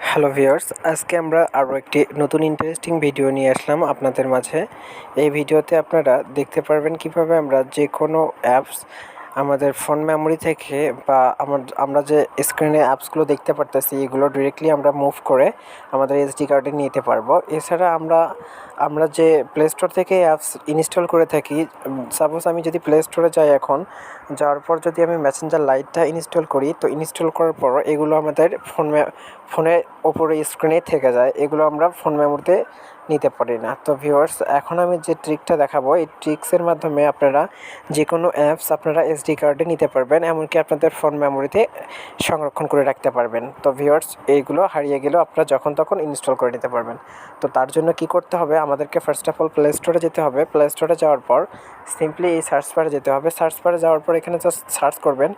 Hello viewers, আজকে আমরা আরও একটি নতুন ইন্টারেস্টিং ভিডিও নিয়ে আসলাম আপনাদের মাঝে। এই ভিডিওতে আপনারা দেখতে পারবেন কিভাবে আমরা যে কোনো অ্যাপস আমাদের ফোন মেমোরি থেকে বা আমরা যে স্ক্রিনে অ্যাপসগুলো দেখতে পারতেছি এগুলো ডিরেক্টলি আমরা মুভ করে আমাদের এসডি কার্ডে নিতে পারবো। এছাড়া আমরা যে প্লে স্টোর থেকে অ্যাপস ইনস্টল করে থাকি, সাপোজ আমি যদি প্লে স্টোরে যাই, এখন যাওয়ার পর যদি আমি মেসেঞ্জার লাইটটা ইনস্টল করি, তো ইনস্টল করার পর এগুলো আমাদের ফোনের ওপরে স্ক্রিনে থেকে যায়, এগুলো আমরা ফোন মেমোরিতে নিতে পারি না। তো ভিউয়ার্স, এখন আমি যে ট্রিকটা দেখাবো, এই ট্রিক্সের মাধ্যমে আপনারা যে কোনো অ্যাপস আপনারা এসডি কার্ডে নিতে পারবেন, এমনকি আপনাদের ফোন মেমোরিতে সংরক্ষণ করে রাখতে পারবেন। তো ভিউয়ার্স, এইগুলো হারিয়ে গেলেও আপনারা যখন তখন ইনস্টল করে নিতে পারবেন। তো তার জন্য কি করতে হবে, আমাদেরকে ফার্স্ট অফ অল প্লে স্টোরে যেতে হবে। প্লে স্টোরে যাওয়ার পর সিম্পলি এই সার্চ বারে যেতে হবে। সার্চ বারে যাওয়ার পর এখানে জাস্ট সার্চ করবেন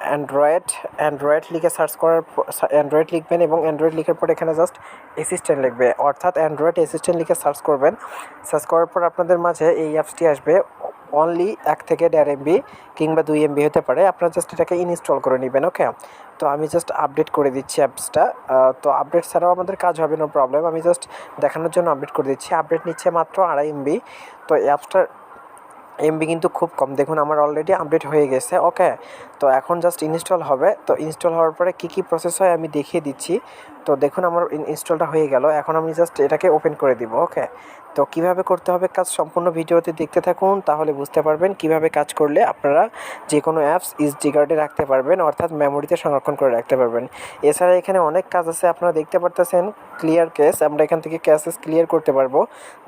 অ্যান্ড্রয়েড লিখে সার্চ করার পর অ্যান্ড্রয়েড লিখবেন, এবং অ্যান্ড্রয়েড লিখার পর এখানে জাস্ট অ্যাসিস্ট্যান্ট লিখবে, অর্থাৎ অ্যান্ড্রয়েড অ্যাসিস্ট্যান্ট লিখে সার্চ করবেন। সার্চ করার পর আপনাদের মাঝে এই অ্যাপসটি আসবে। অনলি 1 থেকে 1.5 এমবি কিংবা 2 এমবি হতে পারে। আপনারা জাস্ট এটাকে ইনস্টল করে নেবেন। ওকে, তো আমি জাস্ট আপডেট করে দিচ্ছি অ্যাপসটা। তো আপডেট ছাড়াও আমাদের কাজ হবে, নো প্রবলেম। আমি জাস্ট দেখানোর জন্য আপডেট করে দিচ্ছি। আপডেট নিচ্ছে মাত্র 2.5 এমবি। তো অ্যাপসটার এমবি কিন্তু খুব কম। দেখুন, আমার অলরেডি আপডেট হয়ে গেছে। ওকে, তো এখন জাস্ট ইনস্টল হবে। তো ইনস্টল হওয়ার পরে কী প্রসেস হয় আমি দেখিয়ে দিচ্ছি। তো দেখুন, আমার ইনস্টলটা হয়ে গেল। এখন আমি জাস্ট এটাকে ওপেন করে দিব। ওকে, তো কিভাবে করতে হবে কাজ সম্পূর্ণ ভিডিওতে দেখতে থাকুন, তাহলে বুঝতে পারবেন কিভাবে কাজ করলে আপনারা যে কোনো অ্যাপস এসডি কার্ডে রাখতে পারবেন, অর্থাৎ মেমোরিতে সংরক্ষণ করে রাখতে পারবেন। এছাড়া এখানে অনেক কাজ আছে, আপনারা দেখতে পারতেছেন ক্লিয়ার ক্যাশ, আমরা এখান থেকে ক্যাশেস ক্লিয়ার করতে পারবো,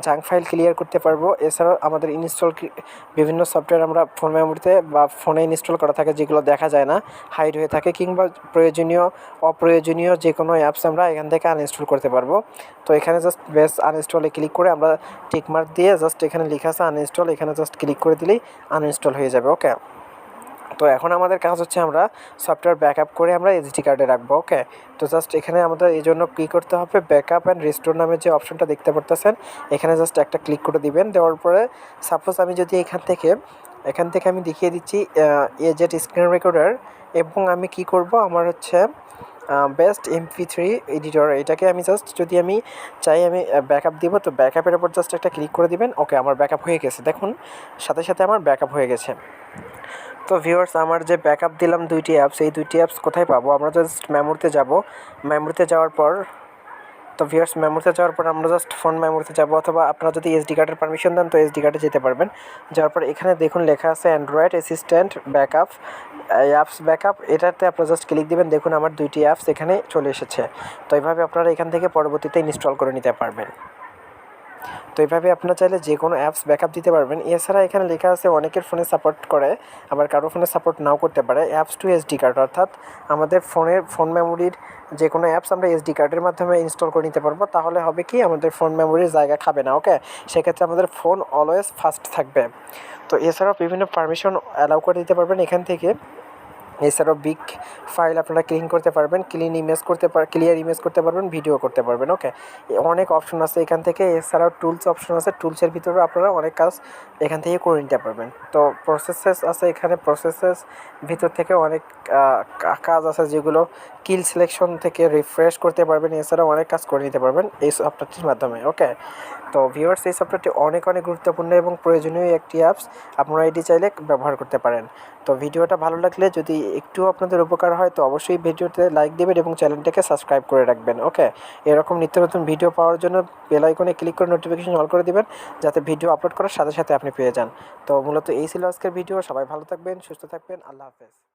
জাঙ্ক ফাইল ক্লিয়ার করতে পারবো। এছাড়াও আমাদের ইনস্টল বিভিন্ন সফটওয়্যার আমরা ফোন মেমোরিতে বা ফোনে ইনস্টল করা থাকে, যেগুলো দেখা যায় না, হাইড হয়ে থাকে, কিংবা অপ্রয়োজনীয় যে কোনো অ্যাপস আমরা এখান থেকে আনইনস্টল করতে পারবো। তো এখানে জাস্ট বেস আনইনস্টলে ক্লিক করে আমরা টিকমার্ক দিয়ে জাস্ট এখানে লেখা আছে আনইনস্টল, এখানে জাস্ট ক্লিক করে দিলেই আনইনস্টল হয়ে যাবে। ওকে, তো এখন আমাদের কাজ হচ্ছে আমরা সফটওয়্যার ব্যাকআপ করে আমরা এসডি কার্ডে রাখবো। ওকে, তো জাস্ট এখানে আমাদের এই জন্য কী করতে হবে, ব্যাকআপ অ্যান্ড রিস্টোর নামের যে অপশনটা দেখতে পারতেছেন, এখানে জাস্ট একটা ক্লিক করে দিবেন। দেওয়ার পরে সাপোজ আমি যদি এখান থেকে আমি দেখিয়ে দিচ্ছি এজেট স্ক্রিন রেকর্ডার, এবং আমি কি করব, আমার হচ্ছে বেস্ট MP3 এডিটর, এটাকে আমি জাস্ট যদি আমি চাই আমি ব্যাকআপ দিব, তো ব্যাকআপের উপর জাস্ট একটা ক্লিক করে দিবেন। ওকে, আমার ব্যাকআপ হয়ে গেছে। দেখুন, সাথে সাথে আমার ব্যাকআপ হয়ে গেছে। তো ভিউয়ার্স, আমার যে ব্যাকআপ দিলাম দুইটি অ্যাপস, এই দুইটি অ্যাপস কোথায় পাবো, আমরা জাস্ট মেমোরিতে যাব। মেমোরিতে যাওয়ার পর মেমোরিতে যাওয়ার পর আমরা জাস্ট ফোন মেমোরিতে যাব, অথবা আপনারা যদি এসডি কার্ডের পারমিশন দেন তো এসডি কার্ডে যেতে পারবেন। যাওয়ার পর এখানে দেখুন লেখা আছে Android assistant backup, apps backup, এটাতে আপনারা জাস্ট ক্লিক দিবেন। দেখুন, আমার দুইটি অ্যাপস এখানে চলে এসেছে। তো এইভাবে আপনারা এখান থেকে পরবর্তীতে ইনস্টল করে নিতে পারবেন। তো এইভাবে আপনারা চাইলে যে কোনো অ্যাপস ব্যাকআপ দিতে পারবেন। এছাড়া এখানে লেখা আছে অনেকের ফোনে সাপোর্ট করে, আবার কারো ফোনে সাপোর্ট নাও করতে পারে অ্যাপস টু এসডি কার্ড, অর্থাৎ আমাদের ফোন মেমোরির যে কোনো অ্যাপস আমরা এসডি কার্ডের মাধ্যমে ইনস্টল করে নিতে পারবো। তাহলে হবে কি, আমাদের ফোন মেমোরির জায়গা খাবে না। ওকে, সেক্ষেত্রে আমাদের ফোন অলওয়েজ ফাস্ট থাকবে। তো এছাড়াও বিভিন্ন পারমিশন অ্যালাউ করে দিতে পারবেন এখান থেকে। এছাড়াও বিগ ফাইল আপনারা ক্লিয়ার ইমেজ করতে পারবেন, ভিডিও করতে পারবেন। ওকে, অনেক অপশন আছে এখান থেকে। এছাড়াও টুলস অপশন আছে, টুলসের ভিতরেও আপনারা অনেক কাজ এখান থেকে করে নিতে পারবেন। তো প্রসেসেস আছে এখানে, প্রসেসেস ভিতর থেকে অনেক কাজ আছে, যেগুলো কিল সিলেকশন থেকে রিফ্রেশ করতে পারবেন। এছাড়াও অনেক কাজ করে নিতে পারবেন এই সফটওয়্যারটির মাধ্যমে। ওকে, তো ভিউয়ার্স, এই সফটওয়্যারটি অনেক গুরুত্বপূর্ণ এবং প্রয়োজনীয় একটি অ্যাপস, আপনারা এটি চাইলে ব্যবহার করতে পারেন। তো ভিডিওটা ভালো লাগলে যদি একটু আপনাদের উপকার হয়, তো অবশ্যই ভিডিওতে লাইক দেবেন এবং চ্যানেলটাকে সাবস্ক্রাইব করে রাখবেন। ওকে, এরকম নিত্য নতুন ভিডিও পাওয়ার জন্য বেল আইকনে ক্লিক করে নোটিফিকেশন অল করে দিবেন, যাতে ভিডিও আপলোড করার সাথে সাথে আপনি পেয়ে যান। তো মূলত এই ছিল আজকের ভিডিও। সবাই ভালো থাকবেন, সুস্থ থাকবেন। আল্লাহ হাফেজ।